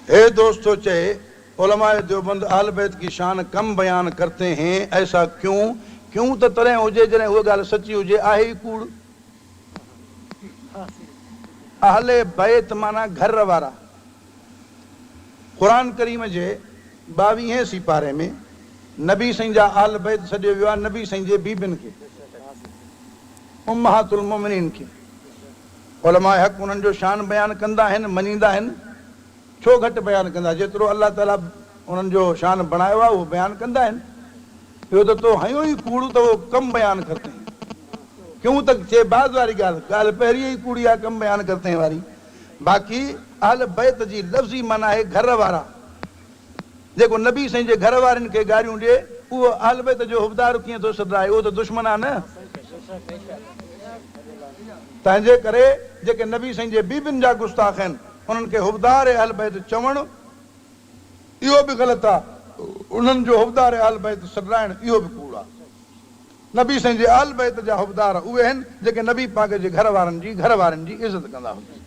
हे दोस्तों, चाहे उलमाए देवबंद आल बैत की शान कम बयान करते हैं, ऐसा क्यों? क्यों तो तरह हुजे जॾहिं उहा ॻाल्हि सची हुजे, आहे ई कूड़। अहले बैत माना घर वारा। क़ुरान करीम जे 22वें सिपारे में नबी साईं जा आल बैत सॼो वियो आहे नबी साईं जे बीबियुनि खे, उम्महातुल मोमिनीन खे। उलमाए हक़ उन्हनि जो शान बयान कंदा आहिनि, मञींदा आहिनि। छो घटि बयान कंदा? जेतिरो अल्लाह ताला उन्हनि जो शान बणायो आहे उहो बयान कंदा आहिनि। इहो त तो हयो ई कूड़, त उहो कम बयान करते हैं। क्यों तक चे बाद वारी ॻाल्हि पहिरीं ई कूड़ी आहे, कम बयान करते हैं वारी। बाक़ी आल बैत जी लफ़्ज़ी माना आहे घर वारा। जेको नबी साईं जे घर वारनि खे गारियूं ॾिए, उहो आल बैत जो हुबदार कीअं थो सॾाए? उहो त दुश्मन आहे न। तंहिंजे करे जेके नबी साईं जे बीबियुनि जा गुस्ताख़ आहिनि, उन्हनि खे हुबदार अहल बैत चवणु इहो बि ग़लति आहे। उन्हनि जो हुबदार अहल बैत सॾाइणु इहो बि कूड़ आहे। नबी साईं जे आल बैत जा हुबदार उहे आहिनि जेके नबी पाक जे घर वारनि जी इज़त कंदा हुआ।